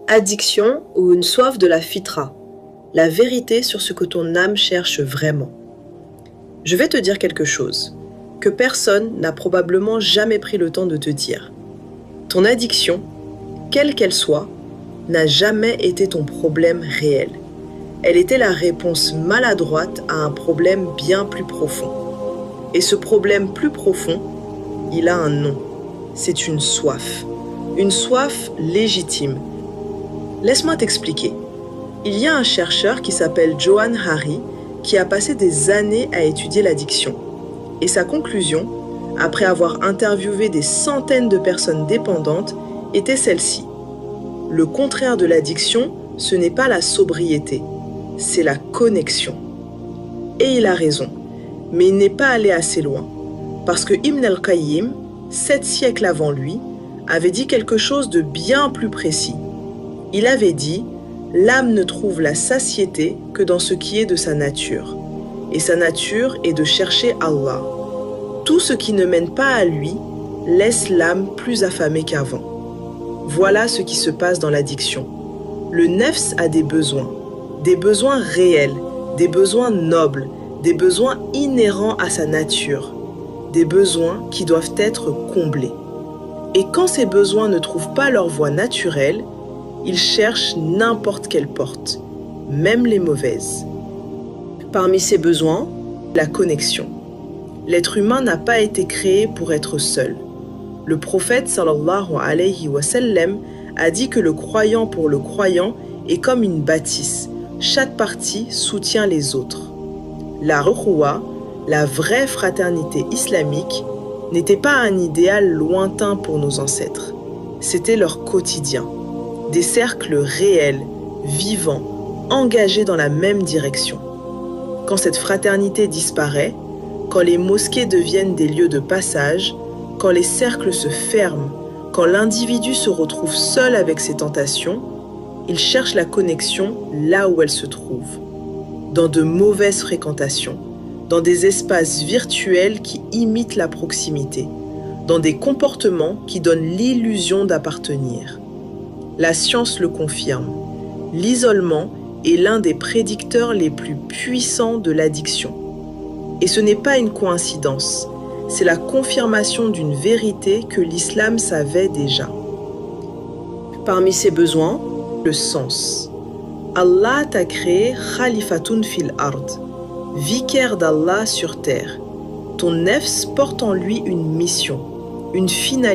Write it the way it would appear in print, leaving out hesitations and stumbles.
Addiction ou une soif de la fitra, la vérité sur ce que ton âme cherche vraiment. Je vais te dire quelque chose que personne n'a probablement jamais pris le temps de te dire. Ton addiction, quelle qu'elle soit, n'a jamais été ton problème réel. Elle était la réponse maladroite à un problème bien plus profond. Et ce problème plus profond, il a un nom. C'est une soif légitime. Laisse-moi t'expliquer. Il y a un chercheur qui s'appelle Johann Hari qui a passé des années à étudier l'addiction. Et sa conclusion, après avoir interviewé des centaines de personnes dépendantes, était celle-ci. Le contraire de l'addiction, ce n'est pas la sobriété, c'est la connexion. Et il a raison, mais il n'est pas allé assez loin, parce que Ibn al-Qayyim, 7 siècles avant lui, avait dit quelque chose de bien plus précis. Il avait dit « L'âme ne trouve la satiété que dans ce qui est de sa nature. Et sa nature est de chercher Allah. Tout ce qui ne mène pas à lui laisse l'âme plus affamée qu'avant. » Voilà ce qui se passe dans l'addiction. Le nefs a des besoins réels, des besoins nobles, des besoins inhérents à sa nature, des besoins qui doivent être comblés. Et quand ces besoins ne trouvent pas leur voie naturelle, ils cherchent n'importe quelle porte, même les mauvaises. Parmi ces besoins, la connexion. L'être humain n'a pas été créé pour être seul. Le prophète sallallahu alayhi wa sallam a dit que le croyant pour le croyant est comme une bâtisse. Chaque partie soutient les autres. La ukhuwa, la vraie fraternité islamique, n'était pas un idéal lointain pour nos ancêtres. C'était leur quotidien. Des cercles réels, vivants, engagés dans la même direction. Quand cette fraternité disparaît, quand les mosquées deviennent des lieux de passage, quand les cercles se ferment, quand l'individu se retrouve seul avec ses tentations, il cherche la connexion là où elle se trouve, dans de mauvaises fréquentations, dans des espaces virtuels qui imitent la proximité, dans des comportements qui donnent l'illusion d'appartenir. La science le confirme. L'isolement est l'un des prédicteurs les plus puissants de l'addiction. Et ce n'est pas une coïncidence, c'est la confirmation d'une vérité que l'islam savait déjà. Parmi ses besoins, le sens. Allah t'a créé khalifatun fil ard, vicaire d'Allah sur terre. Ton nefs porte en lui une mission, une finalité.